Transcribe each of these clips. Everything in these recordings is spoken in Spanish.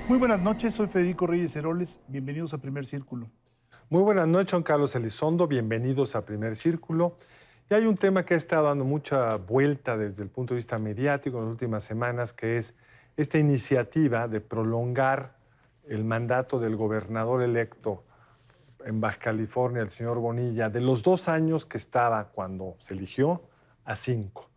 Muy buenas noches, soy Federico Reyes Heroles, bienvenidos a Primer Círculo. Muy buenas noches, Juan Carlos Elizondo, bienvenidos a Primer Círculo. Y hay un tema que ha estado dando mucha vuelta desde el punto de vista mediático en las últimas semanas, que es esta iniciativa de prolongar el mandato del gobernador electo en Baja California, el señor Bonilla, de los 2 años que estaba cuando se eligió a 5.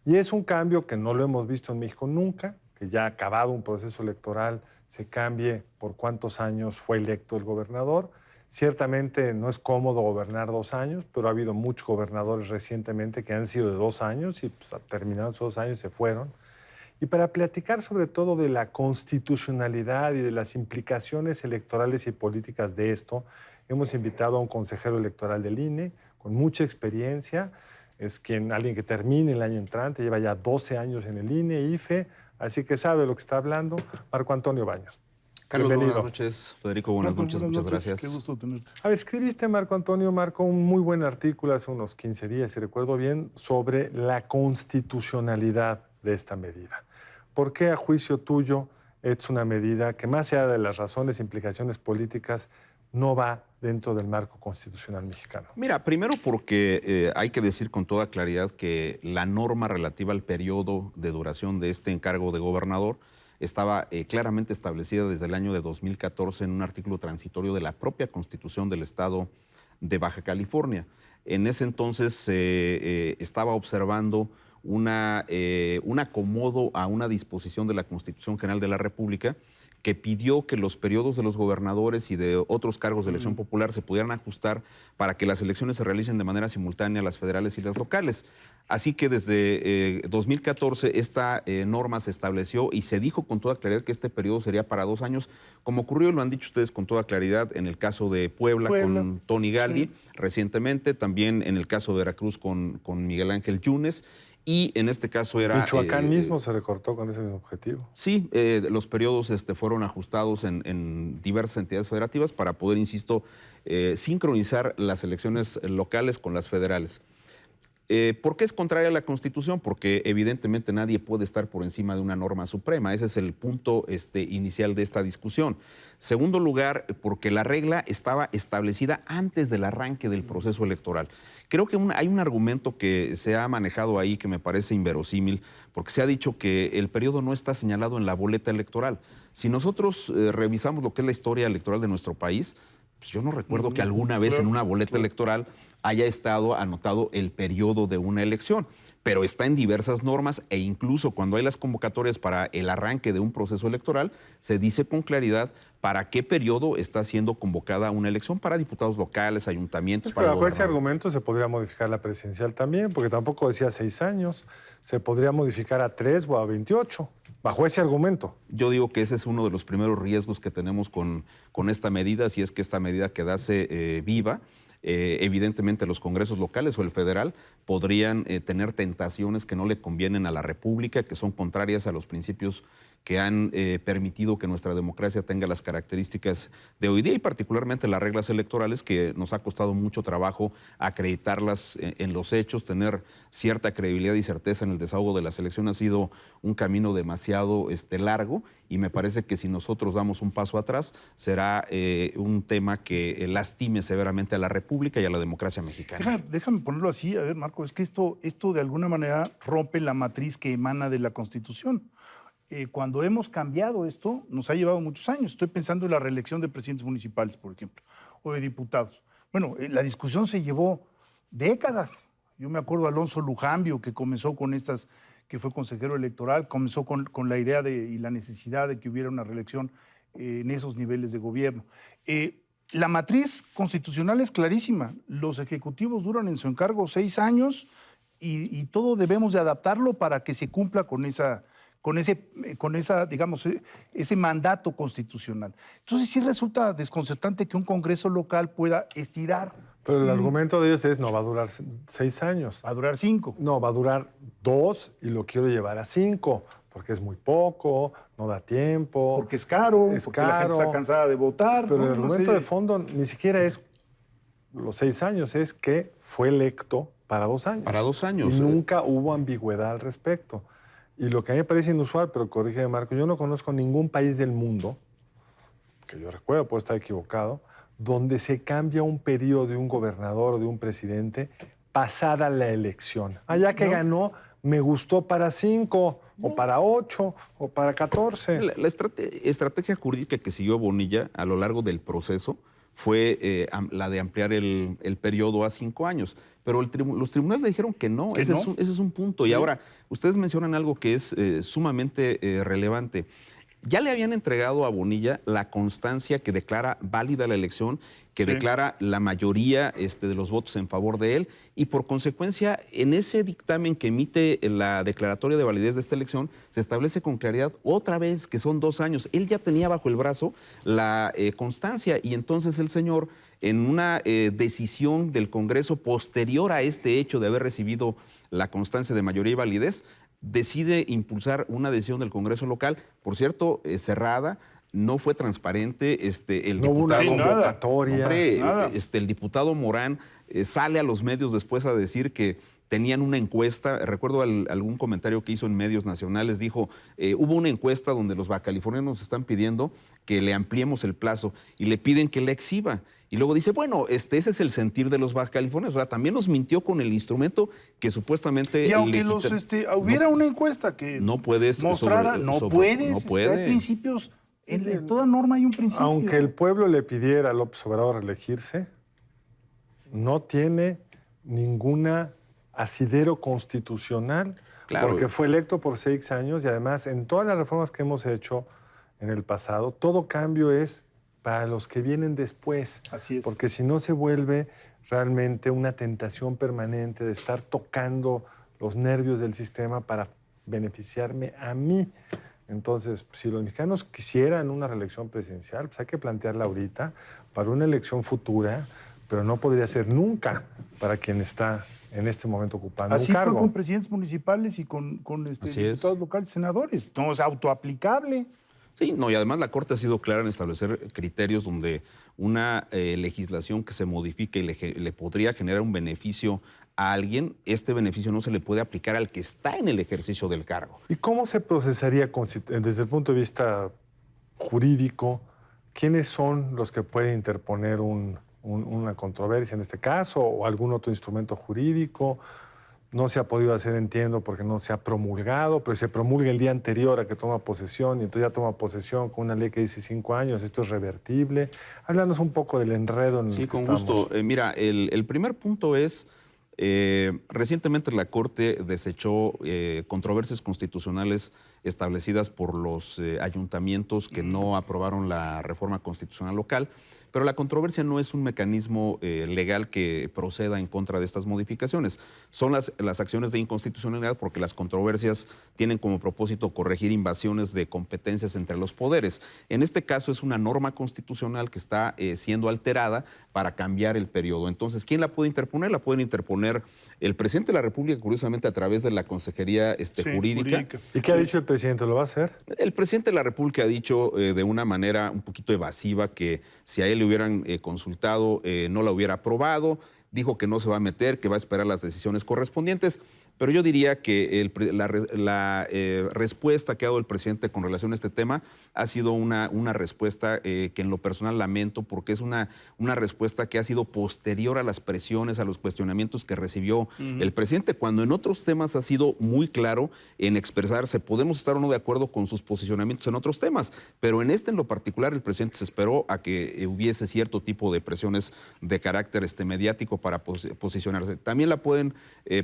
Y es un cambio que no lo hemos visto en México nunca, que ya acabado un proceso electoral se cambie por cuántos años fue electo el gobernador. Ciertamente no es cómodo gobernar 2 años, pero ha habido muchos gobernadores recientemente que han sido de 2 años y pues, terminaron esos 2 años y se fueron. Y para platicar sobre todo de la constitucionalidad y de las implicaciones electorales y políticas de esto, hemos invitado a un consejero electoral del INE con mucha experiencia. Es alguien que termine el año entrante, lleva ya 12 años en el INE, IFE, así que sabe lo que está hablando. Marco Antonio Baños. Carlos, bienvenido. buenas noches. Federico, buenas noches. Muchas gracias. Qué gusto tenerte. A ver, escribiste, Marco Antonio, un muy buen artículo hace unos 15 días, si recuerdo bien, sobre la constitucionalidad de esta medida. ¿Por qué, a juicio tuyo, es una medida que, más allá de las razones e implicaciones políticas, no va dentro del marco constitucional mexicano? Mira, primero porque hay que decir con toda claridad que la norma relativa al periodo de duración de este encargo de gobernador estaba claramente establecida desde el año de 2014 en un artículo transitorio de la propia Constitución del Estado de Baja California. En ese entonces estaba observando un acomodo a una disposición de la Constitución General de la República que pidió que los periodos de los gobernadores y de otros cargos de elección popular se pudieran ajustar para que las elecciones se realicen de manera simultánea las federales y las locales. Así que desde 2014 esta norma se estableció y se dijo con toda claridad que este periodo sería para 2 años, como ocurrió, y lo han dicho ustedes con toda claridad, en el caso de Puebla. Con Tony Gali, recientemente, también en el caso de Veracruz con Miguel Ángel Yunes. Y en este caso era... Michoacán mismo se recortó con ese mismo objetivo. Sí, los periodos fueron ajustados en diversas entidades federativas para poder, insisto, sincronizar las elecciones locales con las federales. ¿Por qué es contraria a la Constitución? Porque evidentemente nadie puede estar por encima de una norma suprema. Ese es el punto inicial de esta discusión. Segundo lugar, porque la regla estaba establecida antes del arranque del proceso electoral. Creo que hay un argumento que se ha manejado ahí que me parece inverosímil, porque se ha dicho que el periodo no está señalado en la boleta electoral. Si nosotros revisamos lo que es la historia electoral de nuestro país, pues yo no recuerdo que alguna vez en una boleta electoral haya estado anotado el periodo de una elección, pero está en diversas normas e incluso cuando hay las convocatorias para el arranque de un proceso electoral, se dice con claridad para qué periodo está siendo convocada una elección para diputados locales, ayuntamientos. Pero bajo ese argumento se podría modificar la presidencial también, porque tampoco decía 6 años, se podría modificar a 3 o a 28. Bajo ese argumento. Yo digo que ese es uno de los primeros riesgos que tenemos con esta medida, si es que esta medida quedase viva. Evidentemente los congresos locales o el federal podrían tener tentaciones que no le convienen a la República, que son contrarias a los principios que han permitido que nuestra democracia tenga las características de hoy día y particularmente las reglas electorales que nos ha costado mucho trabajo acreditarlas en los hechos, tener cierta credibilidad y certeza en el desahogo de las elecciones ha sido un camino demasiado largo y me parece que si nosotros damos un paso atrás será un tema que lastime severamente a la República y a la democracia mexicana. Déjame ponerlo así, a ver, Marco, es que esto de alguna manera rompe la matriz que emana de la Constitución. Cuando hemos cambiado esto, nos ha llevado muchos años. Estoy pensando en la reelección de presidentes municipales, por ejemplo, o de diputados. Bueno, la discusión se llevó décadas. Yo me acuerdo de Alonso Lujambio, que comenzó con estas, que fue consejero electoral, comenzó con la idea y la necesidad de que hubiera una reelección en esos niveles de gobierno. La matriz constitucional es clarísima. Los ejecutivos duran en su encargo 6 años y todo debemos de adaptarlo para que se cumpla con ese, digamos, ese mandato constitucional. Entonces sí resulta desconcertante que un Congreso local pueda estirar. Pero el argumento de ellos es no va a durar 6 años. Va a durar 5. No, va a durar 2 y lo quiero llevar a 5. porque es muy poco, no da tiempo. Porque es caro, Es porque la gente caro. está cansada de votar. Pero ¿no? el No argumento sé. de fondo ni siquiera es los 6 años, es que fue electo para 2 años. Para 2 años. Y nunca hubo ambigüedad al respecto. Y lo que a mí me parece inusual, pero corrígeme, Marco, yo no conozco ningún país del mundo, que yo recuerdo, puedo estar equivocado, donde se cambia un periodo de un gobernador o de un presidente pasada la elección. Allá que ganó, me gustó para 5, o para 8, o para 14. La estrategia jurídica que siguió Bonilla a lo largo del proceso fue la de ampliar el periodo a 5 años. Pero los tribunales le dijeron que no. Ese es un punto. Sí. Y ahora, ustedes mencionan algo que es sumamente relevante. Ya le habían entregado a Bonilla la constancia que declara válida la elección, que declara la mayoría de los votos en favor de él, y por consecuencia, en ese dictamen que emite la declaratoria de validez de esta elección, se establece con claridad otra vez que son 2 años. Él ya tenía bajo el brazo la constancia, y entonces el señor, en una decisión del Congreso posterior a este hecho de haber recibido la constancia de mayoría y validez, decide impulsar una decisión del Congreso local, por cierto, cerrada, no fue transparente. El no hubo una diputado, convocatoria. El diputado Morán sale a los medios después a decir que tenían una encuesta. Recuerdo algún comentario que hizo en medios nacionales, dijo, hubo una encuesta donde los bajacalifornianos nos están pidiendo que le ampliemos el plazo y le piden que la exhiba. Y luego dice, bueno, ese es el sentir de los bajacalifornianos. O sea, también nos mintió con el instrumento que supuestamente... Y aunque hubiera una encuesta que no puedes mostrara, no puedes. Hay principios, en toda norma hay un principio. Aunque el pueblo le pidiera a López Obrador elegirse, no tiene ninguna asidero constitucional, claro, porque fue electo por 6 años y además en todas las reformas que hemos hecho en el pasado, todo cambio es para los que vienen después. Así es. Porque si no se vuelve realmente una tentación permanente de estar tocando los nervios del sistema para beneficiarme a mí. Entonces, si los mexicanos quisieran una reelección presidencial, pues hay que plantearla ahorita para una elección futura, pero no podría ser nunca para quien está en este momento ocupando así un cargo. Así fue con presidentes municipales y con diputados locales, senadores. No es autoaplicable. Sí, no, y además la Corte ha sido clara en establecer criterios donde una legislación que se modifique y le podría generar un beneficio a alguien, este beneficio no se le puede aplicar al que está en el ejercicio del cargo. ¿Y cómo se procesaría desde el punto de vista jurídico? ¿Quiénes son los que pueden interponer una controversia en este caso o algún otro instrumento jurídico? No se ha podido hacer, entiendo, porque no se ha promulgado, pero se promulga el día anterior a que toma posesión y entonces ya toma posesión con una ley que dice 5 años. ¿Esto es revertible? Háblanos un poco del enredo en el que estamos. Sí, con gusto. Mira, el primer punto es, recientemente la Corte desechó controversias constitucionales establecidas por los ayuntamientos que no aprobaron la reforma constitucional local, pero la controversia no es un mecanismo legal que proceda en contra de estas modificaciones. Son las acciones de inconstitucionalidad porque las controversias tienen como propósito corregir invasiones de competencias entre los poderes. En este caso es una norma constitucional que está siendo alterada para cambiar el periodo. Entonces, ¿quién la puede interponer? La pueden interponer el presidente de la República, curiosamente, a través de la Consejería jurídica. ¿Y qué ha dicho el presidente? ¿Lo va a hacer? El presidente de la República ha dicho de una manera un poquito evasiva que si a él le hubieran consultado no la hubiera aprobado. Dijo que no se va a meter, que va a esperar las decisiones correspondientes. Pero yo diría que la respuesta que ha dado el presidente con relación a este tema ha sido una respuesta que en lo personal lamento porque es una respuesta que ha sido posterior a las presiones, a los cuestionamientos que recibió el presidente, cuando en otros temas ha sido muy claro en expresarse. Podemos estar o no de acuerdo con sus posicionamientos en otros temas, pero en este en lo particular el presidente se esperó a que hubiese cierto tipo de presiones de carácter mediático para posicionarse. También la pueden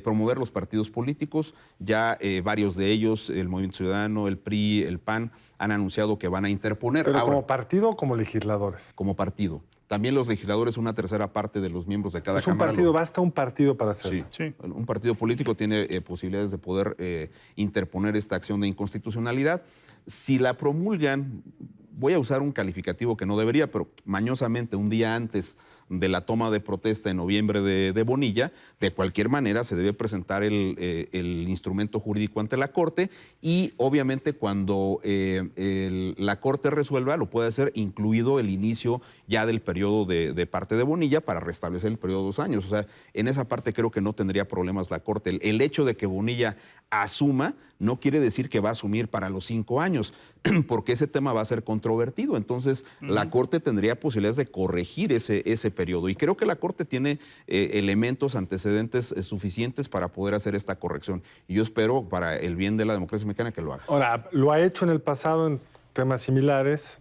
promover los partidos políticos, ya varios de ellos, el Movimiento Ciudadano, el PRI, el PAN, han anunciado que van a interponer. ¿Pero ahora, como partido o como legisladores? Como partido. También los legisladores, una tercera parte de los miembros de cada cámara. Basta un partido para hacerlo. Sí. Un partido político tiene posibilidades de poder interponer esta acción de inconstitucionalidad. Si la promulgan, voy a usar un calificativo que no debería, pero mañosamente un día antes de la toma de protesta en noviembre de Bonilla, de cualquier manera se debe presentar el instrumento jurídico ante la Corte y obviamente cuando la Corte resuelva lo puede hacer incluido el inicio ya del periodo de parte de Bonilla para restablecer el periodo de 2 años. O sea, en esa parte creo que no tendría problemas la Corte. El hecho de que Bonilla asuma no quiere decir que va a asumir para los 5 años, porque ese tema va a ser controvertido. Entonces, la Corte tendría posibilidades de corregir ese periodo. Y creo que la Corte tiene elementos, antecedentes suficientes para poder hacer esta corrección. Y yo espero, para el bien de la democracia mexicana, que lo haga. Ahora, lo ha hecho en el pasado en temas similares,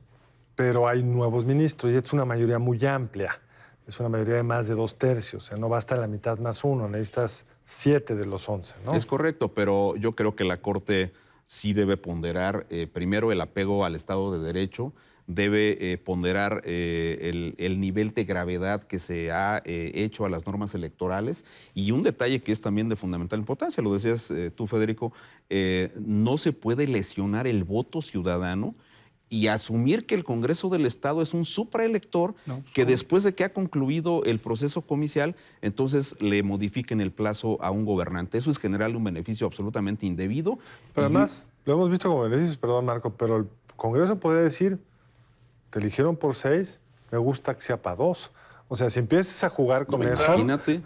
pero hay nuevos ministros y es una mayoría muy amplia. Es una mayoría de más de 2/3. O sea, no basta la mitad más 1, necesitas 7 de los 11, ¿no? Es correcto, pero yo creo que la Corte sí debe ponderar primero el apego al Estado de Derecho, debe ponderar el nivel de gravedad que se ha hecho a las normas electorales y un detalle que es también de fundamental importancia, lo decías tú, Federico, no se puede lesionar el voto ciudadano y asumir que el Congreso del Estado es un supraelector que después de que ha concluido el proceso comicial, entonces le modifiquen el plazo a un gobernante. Eso es generarle un beneficio absolutamente indebido. Pero además, lo hemos visto como beneficios, perdón, Marco, pero el Congreso podría decir, te eligieron por 6, me gusta que sea para 2. O sea, si empiezas a jugar con eso, imagínate.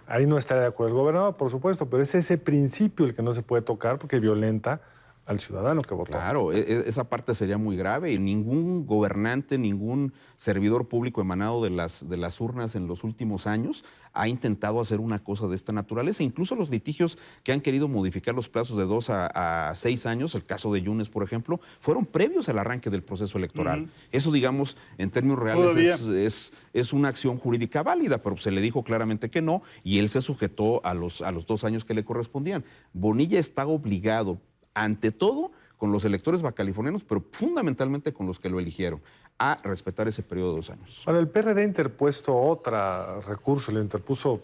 Ahí no estaría de acuerdo el gobernador, por supuesto, pero es ese principio el que no se puede tocar porque violenta al ciudadano que votó. Claro, esa parte sería muy grave y ningún gobernante, ningún servidor público emanado de las urnas en los últimos años ha intentado hacer una cosa de esta naturaleza. Incluso los litigios que han querido modificar los plazos de 2 a 6 años, el caso de Yunes, por ejemplo, fueron previos al arranque del proceso electoral. Eso, digamos, en términos reales es una acción jurídica válida, pero se le dijo claramente que no y él se sujetó a los 2 años que le correspondían. Bonilla está obligado, ante todo, con los electores bacalifornianos, pero fundamentalmente con los que lo eligieron, a respetar ese periodo de 2 años. Ahora, el PRD ha interpuesto otro recurso, lo interpuso,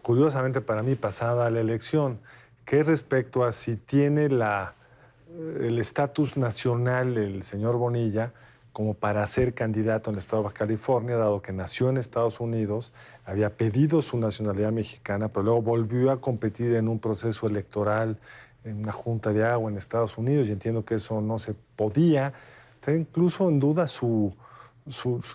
curiosamente para mí, pasada la elección, que es respecto a si tiene el estatus nacional el señor Bonilla como para ser candidato en el estado de Baja California, dado que nació en Estados Unidos, había pedido su nacionalidad mexicana, pero luego volvió a competir en un proceso electoral en una junta de agua en Estados Unidos y entiendo que eso no se podía. Está incluso en duda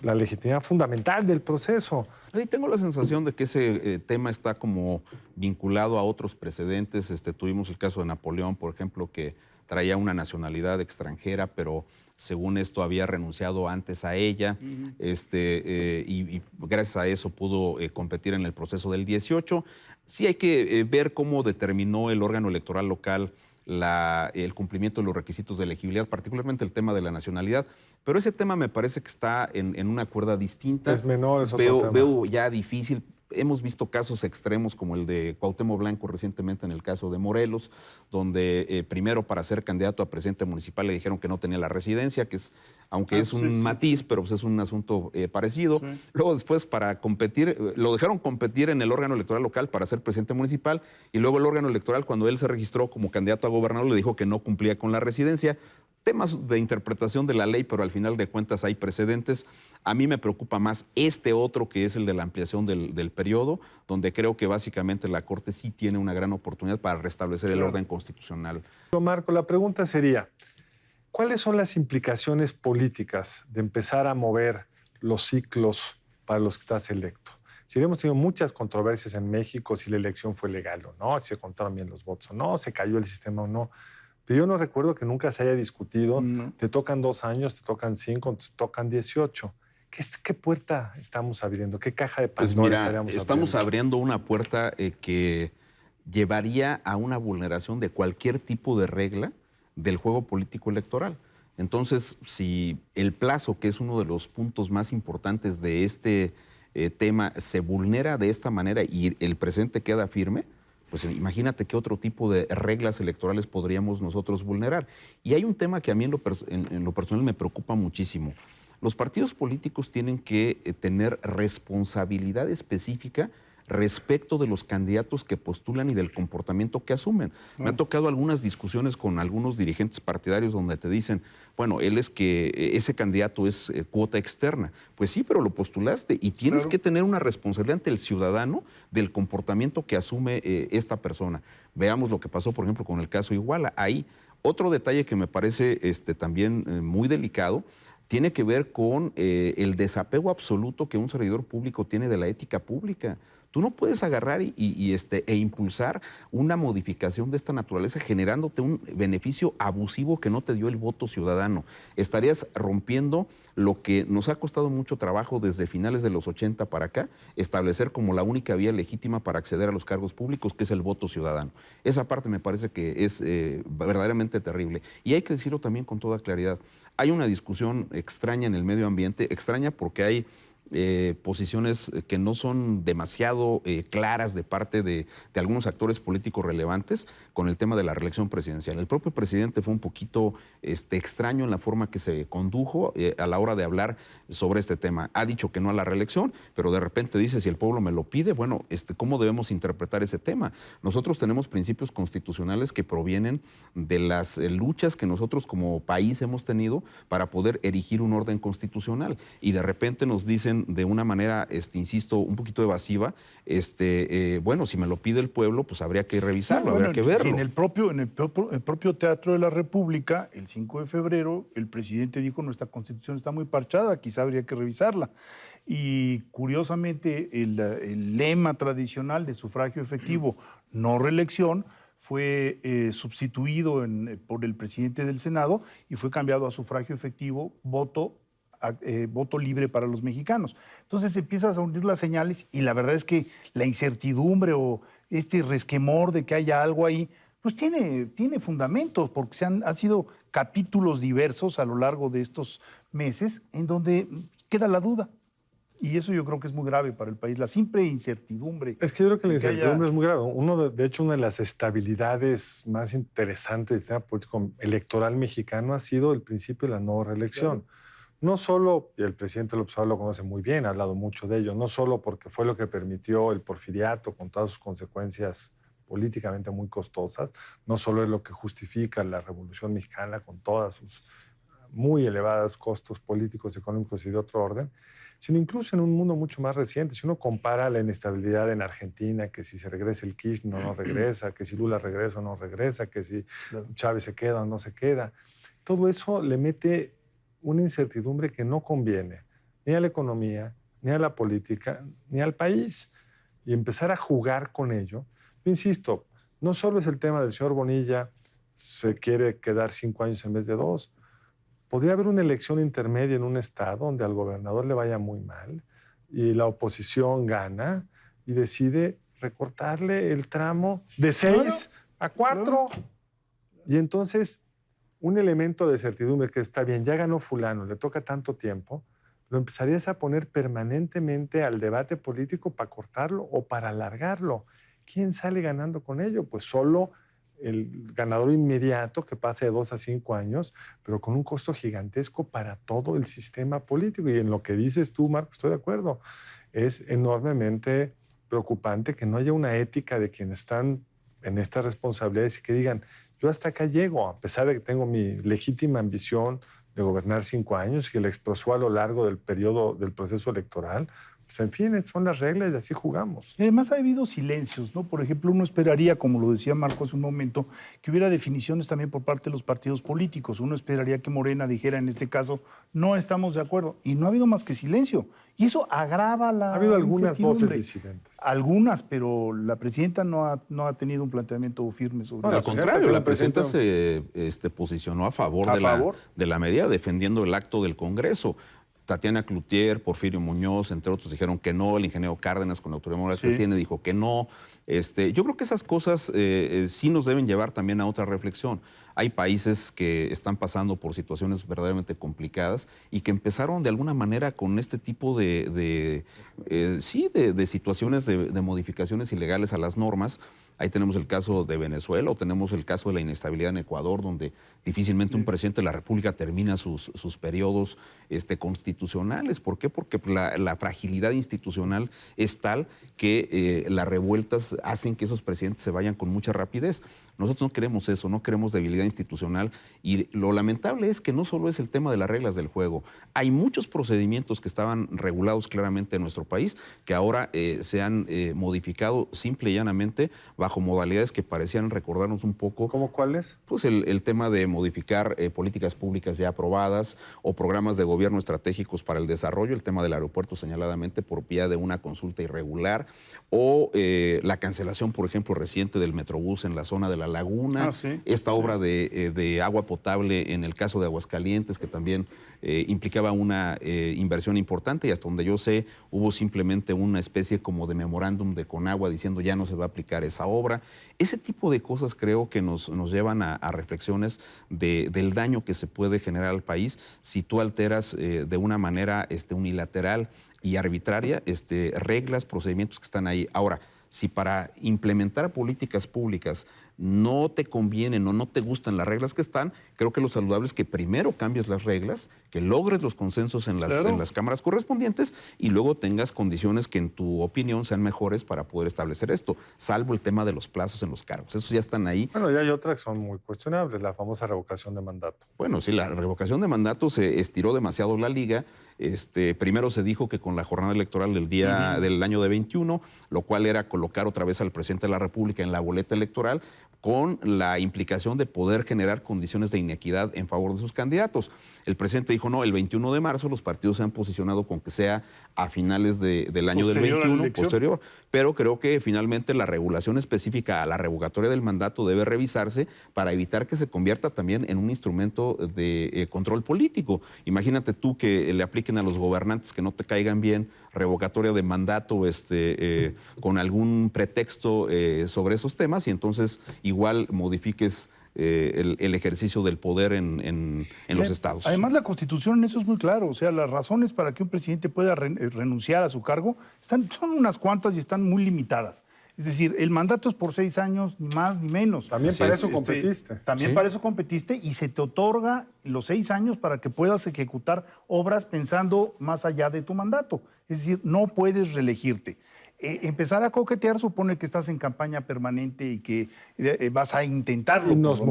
la legitimidad fundamental del proceso. Ahí tengo la sensación de que ese tema está como vinculado a otros precedentes. Tuvimos el caso de Napoleón, por ejemplo, que traía una nacionalidad extranjera, pero según esto había renunciado antes a ella, y gracias a eso pudo competir en el proceso del 18. Sí hay que ver cómo determinó el órgano electoral local el cumplimiento de los requisitos de elegibilidad, particularmente el tema de la nacionalidad, pero ese tema me parece que está en una cuerda distinta. Es menor, es otro tema. Veo ya difícil. Hemos visto casos extremos como el de Cuauhtémoc Blanco recientemente en el caso de Morelos, donde primero para ser candidato a presidente municipal le dijeron que no tenía la residencia, que es, aunque es un matiz, pero pues es un asunto parecido. Sí. Luego después para competir, lo dejaron competir en el órgano electoral local para ser presidente municipal y luego el órgano electoral cuando él se registró como candidato a gobernador le dijo que no cumplía con la residencia. Temas de interpretación de la ley, pero al final de cuentas hay precedentes. A mí me preocupa más este otro que es el de la ampliación del periodo, donde creo que básicamente la Corte sí tiene una gran oportunidad para restablecer el orden constitucional. Marco, la pregunta sería, ¿cuáles son las implicaciones políticas de empezar a mover los ciclos para los que estás electo? Si hemos tenido muchas controversias en México, si la elección fue legal o no, si se contaron bien los votos o no, se cayó el sistema o no. Pero yo no recuerdo que nunca se haya discutido, te tocan 2 años, te tocan 5, te tocan 18. ¿Qué puerta estamos abriendo? ¿Qué caja de Pandora estaríamos abriendo? Estamos abriendo una puerta que llevaría a una vulneración de cualquier tipo de regla del juego político electoral. Entonces, si el plazo, que es uno de los puntos más importantes de este tema, se vulnera de esta manera y el presente queda firme, pues imagínate qué otro tipo de reglas electorales podríamos nosotros vulnerar. Y hay un tema que a mí en lo personal me preocupa muchísimo. Los partidos políticos tienen que tener responsabilidad específica respecto de los candidatos que postulan y del comportamiento que asumen. Me ha tocado algunas discusiones con algunos dirigentes partidarios donde te dicen, bueno, ese candidato es cuota externa. Pues sí, pero lo postulaste y tienes que tener una responsabilidad ante el ciudadano del comportamiento que asume esta persona. Veamos lo que pasó, por ejemplo, con el caso Iguala. Ahí, otro detalle que me parece también muy delicado, tiene que ver con el desapego absoluto que un servidor público tiene de la ética pública. Tú no puedes agarrar e impulsar una modificación de esta naturaleza generándote un beneficio abusivo que no te dio el voto ciudadano. Estarías rompiendo lo que nos ha costado mucho trabajo desde finales de los 80 para acá, establecer como la única vía legítima para acceder a los cargos públicos, que es el voto ciudadano. Esa parte me parece que es verdaderamente terrible. Y hay que decirlo también con toda claridad. Hay una discusión extraña en el medio ambiente, extraña porque hay posiciones que no son demasiado claras de parte de algunos actores políticos relevantes con el tema de la reelección presidencial. El propio presidente fue un poquito extraño en la forma que se condujo a la hora de hablar sobre este tema. Ha dicho que no a la reelección, pero de repente dice, si el pueblo me lo pide, bueno, ¿cómo debemos interpretar ese tema? Nosotros tenemos principios constitucionales que provienen de las luchas que nosotros como país hemos tenido para poder erigir un orden constitucional. Y de repente nos dicen de una manera, insisto, un poquito evasiva, bueno, si me lo pide el pueblo, pues habría que revisarlo, habría que verlo. En el propio Teatro de la República, el 5 de febrero, el presidente dijo, nuestra Constitución está muy parchada, quizá habría que revisarla. Y curiosamente, el lema tradicional de sufragio efectivo, no reelección, fue sustituido por el presidente del Senado y fue cambiado a sufragio efectivo, voto libre para los mexicanos. Entonces empiezas a unir las señales y la verdad es que la incertidumbre o este resquemor de que haya algo ahí, pues tiene fundamentos, porque han sido capítulos diversos a lo largo de estos meses en donde queda la duda. Y eso yo creo que es muy grave para el país, la simple incertidumbre. Es que yo creo que la incertidumbre es muy grave. De hecho, una de las estabilidades más interesantes del sistema político electoral mexicano ha sido el principio de la no reelección. Claro. No solo, y el presidente López Obrador lo conoce muy bien, ha hablado mucho de ello, no solo porque fue lo que permitió el porfiriato con todas sus consecuencias políticamente muy costosas, no solo es lo que justifica la Revolución Mexicana con todas sus muy elevados costos políticos, económicos y de otro orden, sino incluso en un mundo mucho más reciente. Si uno compara la inestabilidad en Argentina, que si se regresa el Kirchner o no regresa, que si Lula regresa o no regresa, que si Chávez se queda o no se queda, todo eso le mete una incertidumbre que no conviene ni a la economía, ni a la política, ni al país. Y empezar a jugar con ello. Yo insisto, no solo es el tema del señor Bonilla, se quiere quedar 5 años en vez de 2. Podría haber una elección intermedia en un estado donde al gobernador le vaya muy mal y la oposición gana y decide recortarle el tramo de 6 a 4. Y entonces un elemento de certidumbre que está bien, ya ganó fulano, le toca tanto tiempo, lo empezarías a poner permanentemente al debate político para cortarlo o para alargarlo. ¿Quién sale ganando con ello? Pues solo el ganador inmediato que pase de 2 a 5 años, pero con un costo gigantesco para todo el sistema político. Y en lo que dices tú, Marco, estoy de acuerdo. Es enormemente preocupante que no haya una ética de quienes están en estas responsabilidades y que digan, yo hasta acá llego, a pesar de que tengo mi legítima ambición de gobernar 5 años y que la expresó a lo largo del periodo del proceso electoral. Pues en fin, son las reglas y así jugamos. Y además ha habido silencios, ¿no? Por ejemplo, uno esperaría, como lo decía Marco hace un momento, que hubiera definiciones también por parte de los partidos políticos. Uno esperaría que Morena dijera, en este caso, no estamos de acuerdo. Y no ha habido más que silencio. Y eso agrava la Ha habido algunas voces disidentes. Algunas, pero la presidenta no ha tenido un planteamiento firme sobre eso. Al contrario, la presidenta se posicionó a favor de la medida, defendiendo el acto del Congreso. Tatiana Cloutier, Porfirio Muñoz, entre otros, dijeron que no. El ingeniero Cárdenas, con la autoridad moral que tiene, dijo que no. Yo creo que esas cosas sí nos deben llevar también a otra reflexión. Hay países que están pasando por situaciones verdaderamente complicadas y que empezaron de alguna manera con este tipo de situaciones de modificaciones ilegales a las normas Ahí tenemos el caso de Venezuela o tenemos el caso de la inestabilidad en Ecuador, donde difícilmente un presidente de la República termina sus periodos constitucionales. ¿Por qué? Porque la fragilidad institucional es tal que las revueltas hacen que esos presidentes se vayan con mucha rapidez. Nosotros no queremos eso, no queremos debilidad institucional, y lo lamentable es que no solo es el tema de las reglas del juego. Hay muchos procedimientos que estaban regulados claramente en nuestro país que ahora se han modificado simple y llanamente bajo modalidades que parecían recordarnos un poco. ¿Cómo cuáles? Pues el tema de modificar políticas públicas ya aprobadas o programas de gobierno estratégicos para el desarrollo, el tema del aeropuerto señaladamente por vía de una consulta irregular, o la cancelación, por ejemplo, reciente del Metrobús en la zona de La Laguna, esta obra de agua potable en el caso de Aguascalientes, que también implicaba una inversión importante, y hasta donde yo sé hubo simplemente una especie como de memorándum de Conagua diciendo ya no se va a aplicar esa obra. Ese tipo de cosas creo que nos llevan a reflexiones del daño que se puede generar al país si tú alteras de una manera unilateral y arbitraria reglas, procedimientos que están ahí. Ahora, si para implementar políticas públicas no te convienen o no te gustan las reglas que están, creo que lo saludable es que primero cambies las reglas, que logres los consensos en las cámaras correspondientes y luego tengas condiciones que en tu opinión sean mejores para poder establecer esto, salvo el tema de los plazos en los cargos. Esos ya están ahí. Bueno, y hay otras que son muy cuestionables, la famosa revocación de mandato. Bueno, sí, la revocación de mandato se estiró demasiado la liga. Primero se dijo que con la jornada electoral del año de 21, lo cual era colocar otra vez al presidente de la República en la boleta electoral, con la implicación de poder generar condiciones de inequidad en favor de sus candidatos. El presidente dijo, no, el 21 de marzo los partidos se han posicionado con que sea a finales del año del 21, posterior. Pero creo que finalmente la regulación específica a la revocatoria del mandato debe revisarse para evitar que se convierta también en un instrumento de control político. Imagínate tú que le apliquen a los gobernantes que no te caigan bien revocatoria de mandato con algún pretexto sobre esos temas, y entonces igual modifiques el ejercicio del poder en los estados. Además, la Constitución en eso es muy claro. O sea, las razones para que un presidente pueda renunciar a su cargo son unas cuantas y están muy limitadas. Es decir, el mandato es por 6 años, ni más ni menos. También para eso competiste. También para eso competiste, y se te otorga los 6 años para que puedas ejecutar obras pensando más allá de tu mandato. Es decir, no puedes reelegirte. Empezar a coquetear supone que estás en campaña permanente y que vas a intentarlo. Y nos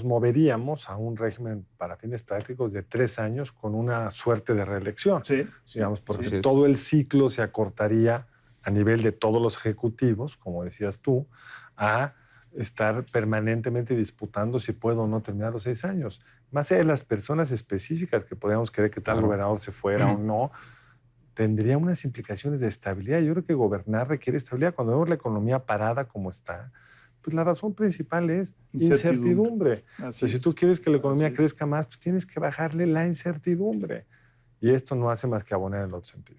moveríamos a un régimen para fines prácticos de 3 años con una suerte de reelección. Sí. Digamos, porque todo el ciclo se acortaría a nivel de todos los ejecutivos, como decías tú, a estar permanentemente disputando si puedo o no terminar los 6 años. Más allá de las personas específicas que podríamos querer que tal gobernador se fuera o no, tendría unas implicaciones de estabilidad. Yo creo que gobernar requiere estabilidad. Cuando vemos la economía parada como está, pues la razón principal es incertidumbre. Entonces, si tú quieres que la economía crezca más, pues tienes que bajarle la incertidumbre. Y esto no hace más que abonar en el otro sentido.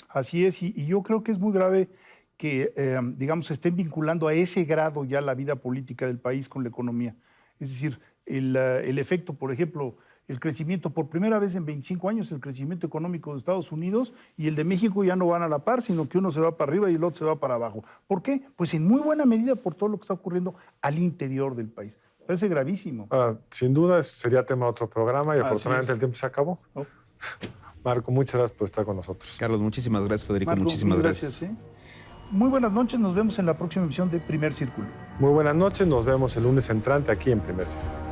Así es, y yo creo que es muy grave que, digamos, se estén vinculando a ese grado ya la vida política del país con la economía. Es decir, el efecto, por ejemplo, el crecimiento, por primera vez en 25 años, el crecimiento económico de Estados Unidos y el de México ya no van a la par, sino que uno se va para arriba y el otro se va para abajo. ¿Por qué? Pues en muy buena medida por todo lo que está ocurriendo al interior del país. Parece gravísimo. Sin duda sería tema de otro programa y afortunadamente el tiempo se acabó. Marco, muchas gracias por estar con nosotros. Carlos, muchísimas gracias. Federico, Marco, muchísimas gracias. Muy buenas noches, nos vemos en la próxima emisión de Primer Círculo. Muy buenas noches, nos vemos el lunes entrante aquí en Primer Círculo.